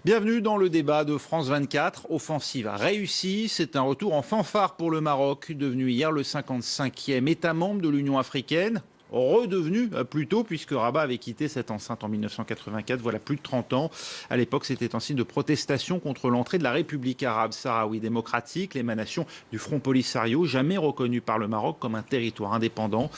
Bienvenue dans le débat de France 24. Offensive réussie, c'est un retour en fanfare pour le Maroc, devenu hier le 55e État membre de l'Union africaine. Redevenu plutôt, puisque Rabat avait quitté cette enceinte en 1984, voilà plus de 30 ans. À l'époque, c'était un signe de protestation contre l'entrée de la République arabe sahraoui démocratique, l'émanation du Front Polisario, jamais reconnu par le Maroc comme un territoire indépendant.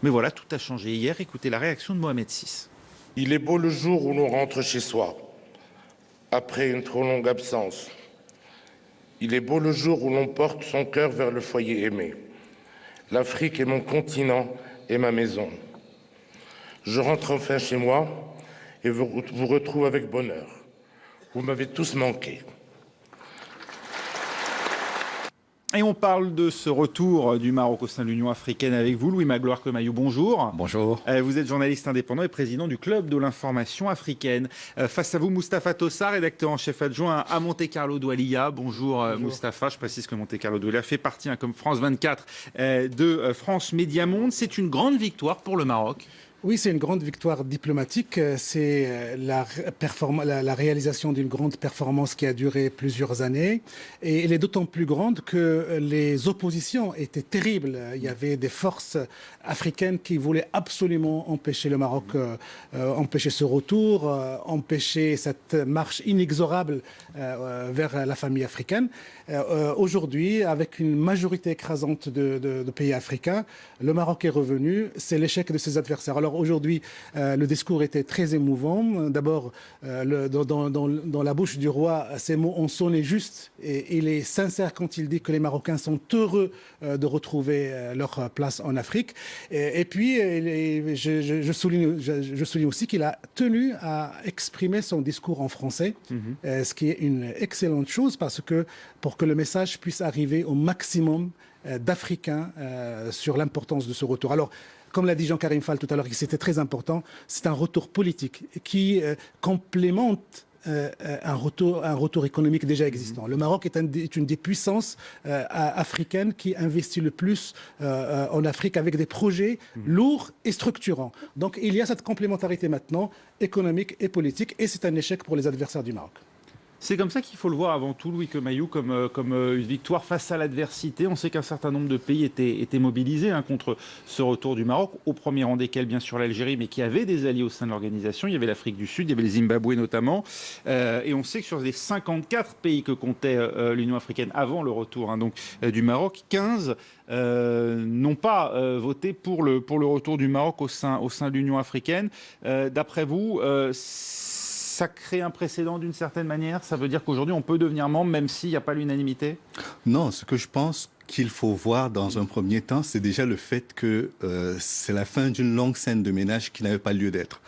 Mais voilà, tout a changé hier. Écoutez la réaction de Mohamed VI. Il est beau le jour où l'on rentre chez soi, après une trop longue absence. Il est beau le jour où l'on porte son cœur vers le foyer aimé. L'Afrique est mon continent et ma maison. Je rentre enfin chez moi et vous retrouve avec bonheur. Vous m'avez tous manqué. Et on parle de ce retour du Maroc au sein de l'Union africaine avec vous, Louis Magloire Comayou. Bonjour. Bonjour. Vous êtes journaliste indépendant et président du Club de l'information africaine. Face à vous, Moustapha Tossar, rédacteur en chef adjoint à Monte Carlo Doualiya. Bonjour, Moustapha. Je précise que Monte Carlo Doualiya fait partie, comme France 24, de France Média Monde. C'est une grande victoire pour le Maroc. Oui, c'est une grande victoire diplomatique. C'est la réalisation d'une grande performance qui a duré plusieurs années. Et elle est d'autant plus grande que les oppositions étaient terribles. Il y avait des forces africaines qui voulaient absolument empêcher le Maroc, empêcher ce retour, empêcher cette marche inexorable vers la famille africaine. Aujourd'hui, avec une majorité écrasante de pays africains, le Maroc est revenu. C'est l'échec de ses adversaires. Alors aujourd'hui, le discours était très émouvant. D'abord, dans la bouche du roi, ces mots ont sonné juste. Et il est sincère quand il dit que les Marocains sont heureux de retrouver leur place en Afrique. Et puis, je souligne aussi qu'il a tenu à exprimer son discours en français, ce qui est une excellente chose parce que pour que le message puisse arriver au maximum d'Africains sur l'importance de ce retour. Alors, comme l'a dit Jean-Karim Fall tout à l'heure, c'était très important, c'est un retour politique qui complémente un retour économique déjà existant. Le Maroc est une des puissances africaines qui investit le plus en Afrique avec des projets lourds et structurants. Donc il y a cette complémentarité maintenant, économique et politique, et c'est un échec pour les adversaires du Maroc. C'est comme ça qu'il faut le voir avant tout, Louis Comayou, comme une victoire face à l'adversité. On sait qu'un certain nombre de pays étaient mobilisés contre ce retour du Maroc, au premier rang desquels, bien sûr, l'Algérie, mais qui avait des alliés au sein de l'organisation. Il y avait l'Afrique du Sud, il y avait le Zimbabwe notamment. Et on sait que sur les 54 pays que comptait l'Union africaine avant le retour du Maroc, 15 n'ont pas voté pour le retour du Maroc au sein de l'Union africaine. D'après vous, ça crée un précédent d'une certaine manière? Ça veut dire qu'aujourd'hui, on peut devenir membre même s'il n'y a pas l'unanimité? Non, ce que je pense qu'il faut voir dans un premier temps, c'est déjà le fait que c'est la fin d'une longue scène de ménage qui n'avait pas lieu d'être.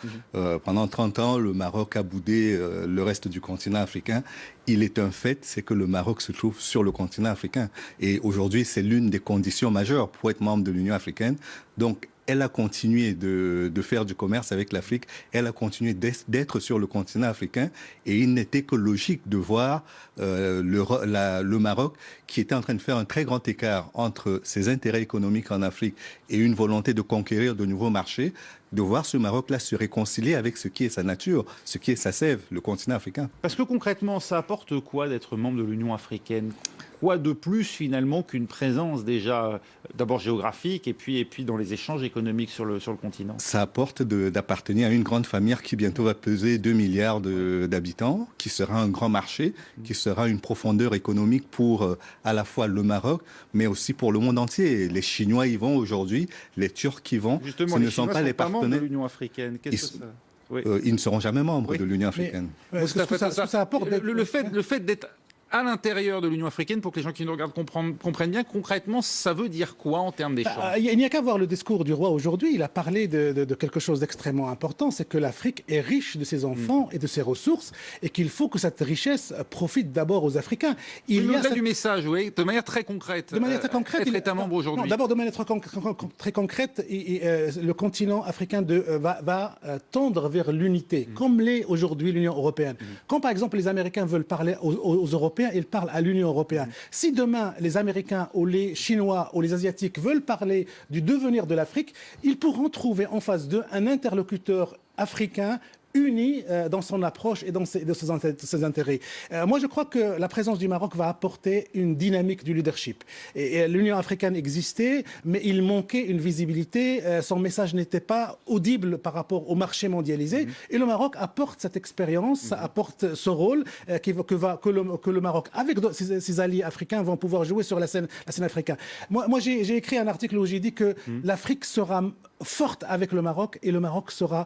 Pendant 30 ans, le Maroc a boudé le reste du continent africain. Il est un fait, c'est que le Maroc se trouve sur le continent africain. Et aujourd'hui, c'est l'une des conditions majeures pour être membre de l'Union africaine. Donc, elle a continué de faire du commerce avec l'Afrique, elle a continué d'être sur le continent africain et il n'était que logique de voir le Maroc qui était en train de faire un très grand écart entre ses intérêts économiques en Afrique et une volonté de conquérir de nouveaux marchés, de voir ce Maroc-là se réconcilier avec ce qui est sa nature, ce qui est sa sève, le continent africain. Parce que concrètement, ça apporte quoi d'être membre de l'Union africaine? Quoi de plus finalement qu'une présence déjà d'abord géographique et puis dans les échanges économiques sur le continent? Ça apporte d'appartenir à une grande famille qui bientôt va peser 2 milliards d'habitants, qui sera un grand marché, qui sera une profondeur économique pour à la fois le Maroc, mais aussi pour le monde entier. Les Chinois y vont aujourd'hui, les Turcs y vont. Justement, ce les ne sont Chinois pas les pas membres partenaires de l'Union africaine. Qu'est-ce que ça... Oui. Ils ne seront jamais membres de l'Union africaine. Ça apporte le fait d'être à l'intérieur de l'Union africaine, pour que les gens qui nous regardent comprennent bien, concrètement, ça veut dire quoi en termes d'échanges? Il n'y a qu'à voir le discours du roi aujourd'hui. Il a parlé de quelque chose d'extrêmement important, c'est que l'Afrique est riche de ses enfants et de ses ressources, et qu'il faut que cette richesse profite d'abord aux Africains. Il y a du message, oui, de manière très concrète. De manière très concrète, être État membre aujourd'hui. D'abord, de manière très concrète, le continent africain va tendre vers l'unité, comme l'est aujourd'hui l'Union européenne. Quand, par exemple, les Américains veulent parler aux Européens, ils parlent à l'Union européenne. Si demain, les Américains ou les Chinois ou les Asiatiques veulent parler du devenir de l'Afrique, ils pourront trouver en face d'eux un interlocuteur africain uni dans son approche et dans ses intérêts. Moi, je crois que la présence du Maroc va apporter une dynamique du leadership. Et l'Union africaine existait, mais il manquait une visibilité. Son message n'était pas audible par rapport au marché mondialisé. Et le Maroc apporte cette expérience, apporte ce rôle que le Maroc, avec ses alliés africains, vont pouvoir jouer sur la scène africaine. Moi j'ai écrit un article où j'ai dit que l'Afrique sera forte avec le Maroc et le Maroc sera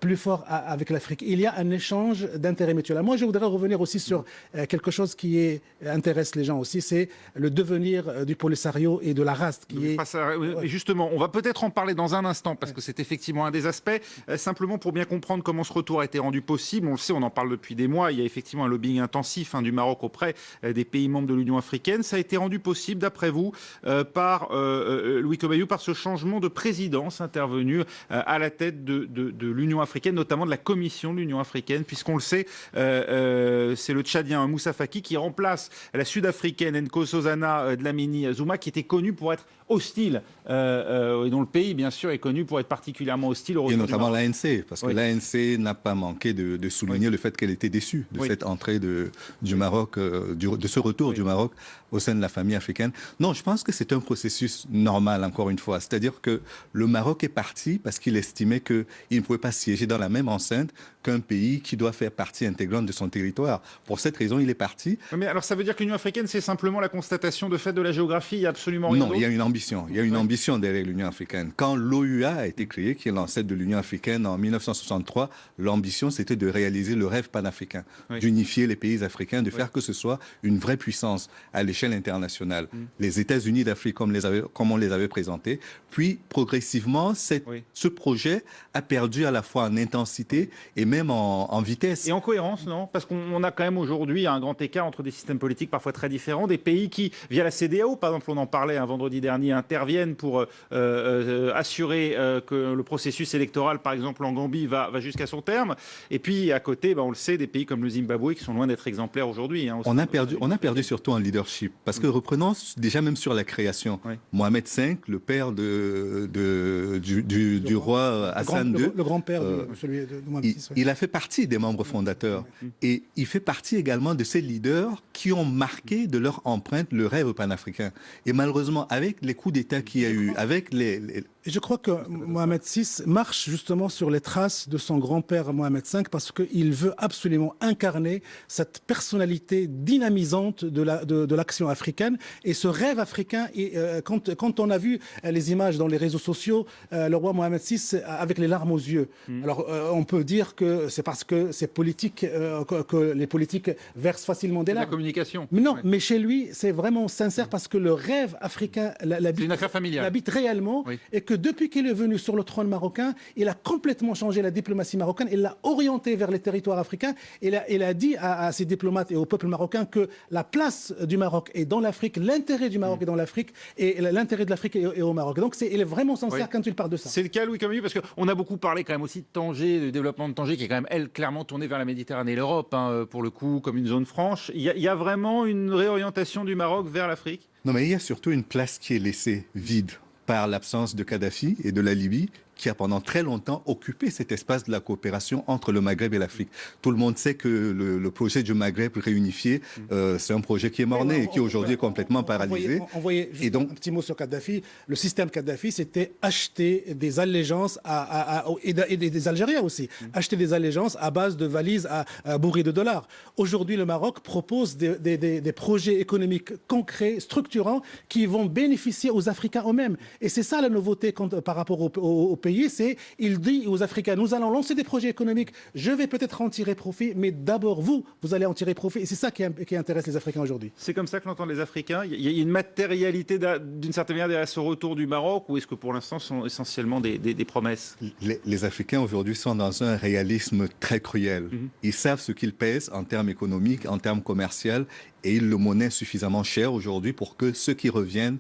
plus fort avec l'Afrique. Il y a un échange d'intérêts mutuels. Moi, je voudrais revenir aussi sur quelque chose qui intéresse les gens aussi, c'est le devenir du Polisario et de la RAST. Justement, on va peut-être en parler dans un instant, parce que c'est effectivement un des aspects. Simplement pour bien comprendre comment ce retour a été rendu possible, on le sait, on en parle depuis des mois, il y a effectivement un lobbying intensif du Maroc auprès des pays membres de l'Union africaine. Ça a été rendu possible, d'après vous, par Louis Comayou, par ce changement de présidence intervenu à la tête de l'Union africaine, notamment de la Commission de l'Union africaine, puisqu'on le sait, c'est le Tchadien Moussa Faki qui remplace la Sud-africaine Nkosazana Dlamini Zuma, qui était connue pour être hostile, et dont le pays, bien sûr, est connu pour être particulièrement hostile au retour. Et notamment l'ANC, parce que l'ANC n'a pas manqué de souligner le fait qu'elle était déçue de cette entrée du Maroc, de ce retour du Maroc au sein de la famille africaine. Non, je pense que c'est un processus normal, encore une fois. C'est-à-dire que le Maroc est parti parce qu'il estimait qu'il ne pouvait pas siéger dans la même enceinte qu'un pays qui doit faire partie intégrante de son territoire. Pour cette raison, il est parti. Mais alors, ça veut dire que l'Union africaine, c'est simplement la constatation de fait de la géographie, il n'y a absolument rien d'autre ? Non, il y a une ambition. Il y a une ambition derrière l'Union africaine. Quand l'OUA a été créée, qui est l'ancêtre de l'Union africaine en 1963, l'ambition, c'était de réaliser le rêve panafricain, d'unifier les pays africains, de faire que ce soit une vraie puissance à l'échelle internationale. Les États-Unis d'Afrique, comme on les avait présentés. Puis, progressivement, ce projet a perdu à la fois en intensité et même en vitesse. Et en cohérence, non ? Parce qu'on a quand même aujourd'hui un grand écart entre des systèmes politiques parfois très différents, des pays qui, via la CEDEAO, par exemple, on en parlait un vendredi dernier, interviennent pour assurer que le processus électoral, par exemple en Gambie, va jusqu'à son terme. Et puis, à côté, on le sait, des pays comme le Zimbabwe qui sont loin d'être exemplaires aujourd'hui. On a perdu surtout en leadership. Parce que reprenons déjà même sur la création. Mohamed V, le père du roi Hassan II, le grand-père de Mohamed VI. Il a fait partie des membres fondateurs. Et il fait partie également de ces leaders qui ont marqué de leur empreinte le rêve panafricain. Et malheureusement, avec les coups d'État qu'il y a eu, avec Je crois que Mohamed VI marche justement sur les traces de son grand-père Mohamed V parce qu'il veut absolument incarner cette personnalité dynamisante de l'action africaine et ce rêve africain. Et quand on a vu les images dans les réseaux sociaux, le roi Mohamed VI avec les larmes aux yeux. Alors on peut dire que c'est parce que c'est politique, que les politiques versent facilement des larmes. La communication. Mais non, mais chez lui, c'est vraiment sincère parce que le rêve africain l'habite réellement et que depuis qu'il est venu sur le trône marocain, il a complètement changé la diplomatie marocaine, il l'a orienté vers les territoires africains, il a dit à ses diplomates et au peuple marocain que la place du Maroc est dans l'Afrique, l'intérêt du Maroc est dans l'Afrique et l'intérêt de l'Afrique est au Maroc. Donc il est vraiment sincère quand il parle de ça. C'est le cas, Louis Comayou, parce qu'on a beaucoup parlé quand même aussi de Tanger, du développement de Tanger, qui est quand même, elle, clairement tournée vers la Méditerranée et l'Europe, pour le coup, comme une zone franche. Il y a vraiment une réorientation du Maroc vers l'Afrique ? Non, mais il y a surtout une place qui est laissée vide par l'absence de Kadhafi et de la Libye, qui a pendant très longtemps occupé cet espace de la coopération entre le Maghreb et l'Afrique. Tout le monde sait que le projet du Maghreb réunifié, c'est un projet qui est mort-né et qui aujourd'hui est complètement paralysé. Et donc, un petit mot sur Kadhafi. Le système Kadhafi, c'était acheter des allégeances et des Algériens aussi. Acheter des allégeances à base de valises bourrées de dollars. Aujourd'hui, le Maroc propose des projets économiques concrets, structurants, qui vont bénéficier aux Africains eux-mêmes. Et c'est ça la nouveauté par rapport au pays. Il dit aux Africains, nous allons lancer des projets économiques, je vais peut-être en tirer profit, mais d'abord vous allez en tirer profit. Et c'est ça qui intéresse les Africains aujourd'hui. C'est comme ça que l'entendent les Africains. Il y a une matérialité d'une certaine manière derrière ce retour du Maroc, ou est-ce que pour l'instant ce sont essentiellement des promesses ? Les Africains aujourd'hui sont dans un réalisme très cruel. Ils savent ce qu'ils pèsent en termes économiques, en termes commerciaux, et ils le monnaient suffisamment cher aujourd'hui pour que ceux qui reviennent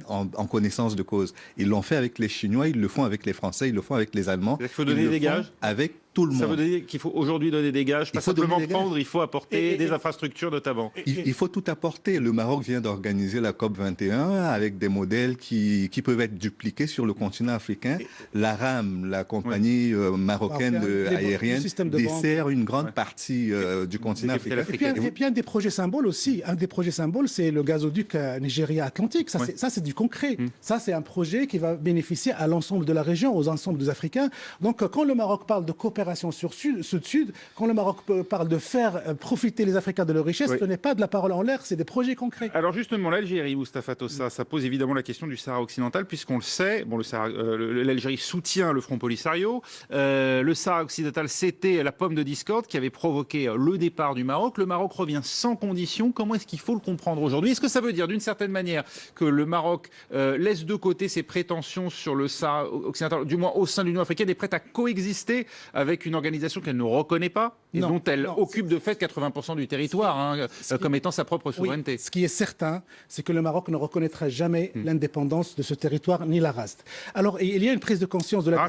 en connaissance de cause. Ils l'ont fait avec les Chinois, ils le font avec les Français, ils le font avec les Allemands. Il faut donner des gages. Avec tout le monde. Ça veut dire qu'il faut aujourd'hui donner des gages, pas simplement prendre, il faut apporter des infrastructures notamment. Il faut tout apporter. Le Maroc vient d'organiser la COP 21 avec des modèles qui peuvent être dupliqués sur le continent africain. La RAM, la compagnie marocaine aérienne, dessert une grande partie du continent africain. Et puis un des projets symboles aussi, c'est le gazoduc Nigeria-Atlantique. Ça, c'est du concret. Ça, c'est un projet qui va bénéficier à l'ensemble de la région, aux ensembles des Africains. Donc, quand le Maroc parle de coopération sur sud-sud, quand le Maroc parle de faire profiter les Africains de leur richesse, ce n'est pas de la parole en l'air, c'est des projets concrets. Alors justement, l'Algérie, Moustapha Tossa, ça pose évidemment la question du Sahara occidental, puisqu'on le sait, l'Algérie soutient le Front Polisario. Le Sahara occidental, c'était la pomme de discorde qui avait provoqué le départ du Maroc. Le Maroc revient sans condition. Comment est-ce qu'il faut le comprendre aujourd'hui? Est-ce que ça veut dire, d'une certaine manière, que le Maroc laisse de côté ses prétentions sur le Sahara occidental, du moins au sein de l'Union africaine, est prête à coexister avec une organisation qu'elle ne reconnaît pas et dont elle occupe de fait 80% du territoire comme étant sa propre souveraineté? Ce qui est certain, c'est que le Maroc ne reconnaîtra jamais l'indépendance de ce territoire ni la RAST. Alors, il y a une prise de conscience de la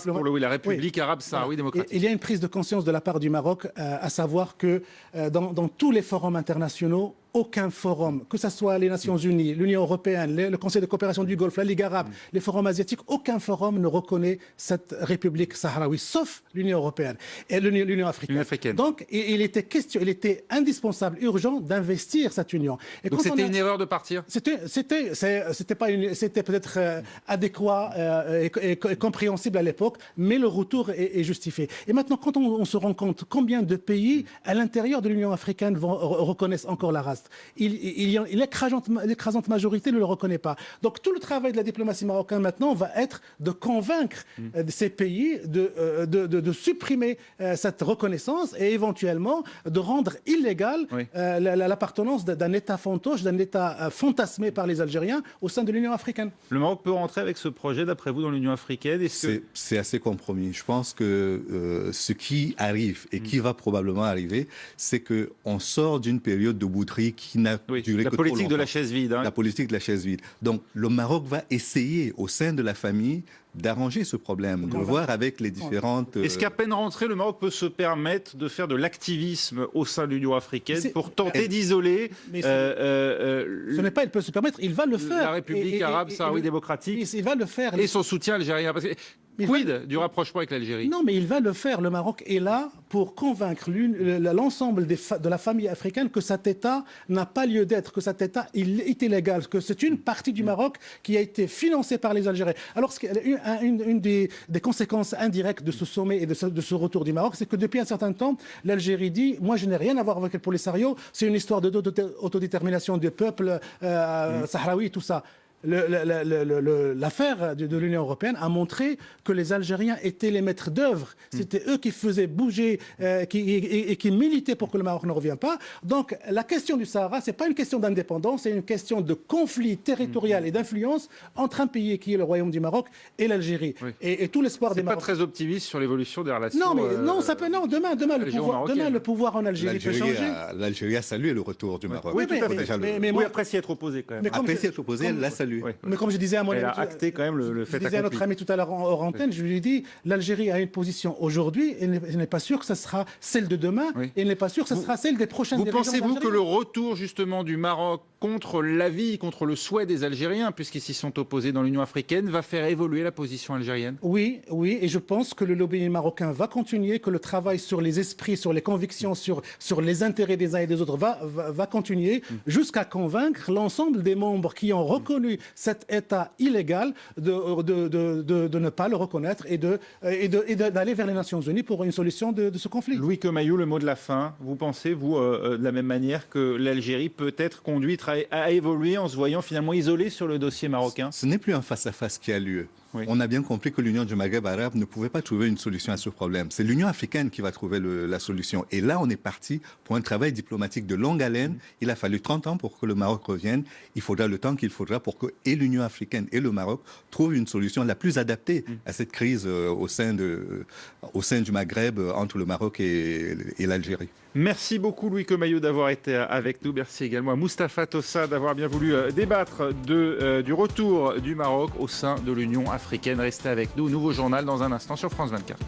République arabe sahraoui démocratique. Il y a une prise de conscience de la part du Maroc, à savoir que dans tous les forums internationaux, aucun forum, que ce soit les Nations Unies, l'Union européenne, le Conseil de coopération du Golfe, la Ligue arabe, les forums asiatiques, aucun forum ne reconnaît cette République sahraoui, sauf l'Union européenne et l'Union africaine. Donc, il était indispensable, urgent d'investir cette union. Et donc, c'était une erreur de partir? C'était peut-être adéquat et compréhensible à l'époque, mais le retour est justifié. Et maintenant, quand on se rend compte combien de pays à l'intérieur de l'Union africaine reconnaissent encore la race, l'écrasante majorité ne le reconnaît pas. Donc tout le travail de la diplomatie marocaine maintenant va être de convaincre ces pays de supprimer cette reconnaissance et éventuellement de rendre illégale l'appartenance d'un État fantoche, d'un État fantasmé par les Algériens au sein de l'Union africaine. Le Maroc peut rentrer avec ce projet, d'après vous, dans l'Union africaine? C'est assez compromis. Je pense que ce qui arrive et qui va probablement arriver, c'est qu'on sort d'une période de bouderie qui n'a duré que trop longtemps. La politique de la chaise vide. La politique de la chaise vide. Donc, le Maroc va essayer, au sein de la famille, d'arranger ce problème, de voir avec les différentes... Est-ce qu'à peine rentré, le Maroc peut se permettre de faire de l'activisme au sein de l'Union africaine pour tenter d'isoler... Ce n'est pas il peut se permettre, il va le faire. La République arabe sahraoui démocratique. Il va le faire. Et son soutien algérien. Parce que, quid du rapprochement avec l'Algérie? Non, mais il va le faire. Le Maroc est là pour convaincre l'ensemble de la famille africaine que cet État n'a pas lieu d'être, que cet État est illégal, que c'est une partie du Maroc qui a été financée par les Algériens. Alors, une des conséquences indirectes de ce sommet et de ce retour du Maroc, c'est que depuis un certain temps, l'Algérie dit « Moi, je n'ai rien à voir avec le Polisario, c'est une histoire d'autodétermination des peuples sahraouis, tout ça ». L'affaire de l'Union européenne a montré que les Algériens étaient les maîtres d'œuvre. C'était eux qui faisaient bouger et qui militaient pour que le Maroc ne revienne pas. Donc la question du Sahara, ce n'est pas une question d'indépendance, c'est une question de conflit territorial et d'influence entre un pays qui est le Royaume du Maroc et l'Algérie. Et tout l'espoir des Marocains. C'est pas très optimiste sur l'évolution des relations. Non, mais demain le pouvoir en Algérie peut changer. L'Algérie a salué le retour du Maroc. Oui, tout à fait. Mais après s'y être opposé quand même. Après s'y être opposé, elle l'a salué. Oui. Mais comme je disais à notre ami tout à l'heure hors antenne, je lui ai dit, l'Algérie a une position aujourd'hui, et n'est pas sûr que ce sera celle de demain, et n'est pas sûr que ce sera celle des prochaines dirigeants d'Algérie. Vous pensez-vous que le retour justement du Maroc contre l'avis, contre le souhait des Algériens, puisqu'ils s'y sont opposés dans l'Union africaine, va faire évoluer la position algérienne? Oui, et je pense que le lobbying marocain va continuer, que le travail sur les esprits, sur les convictions, sur les intérêts des uns et des autres va continuer, jusqu'à convaincre l'ensemble des membres qui ont reconnu cet État illégal de ne pas le reconnaître et d'aller vers les Nations Unies pour une solution de ce conflit. Louis Kemaïou, le mot de la fin. Vous pensez, vous, de la même manière que l'Algérie peut être conduite à évoluer en se voyant finalement isolée sur le dossier marocain? Ce n'est plus un face-à-face qui a lieu. Oui. On a bien compris que l'Union du Maghreb arabe ne pouvait pas trouver une solution à ce problème. C'est l'Union africaine qui va trouver la solution. Et là, on est parti pour un travail diplomatique de longue haleine. Il a fallu 30 ans pour que le Maroc revienne. Il faudra le temps qu'il faudra pour que et l'Union africaine et le Maroc trouvent une solution la plus adaptée à cette crise au sein du Maghreb entre le Maroc et l'Algérie. Merci beaucoup Louis Kemaïou d'avoir été avec nous. Merci également à Moustapha Tossa d'avoir bien voulu débattre du retour du Maroc au sein de l'Union africaine. Restez avec nous. Nouveau journal dans un instant sur France 24.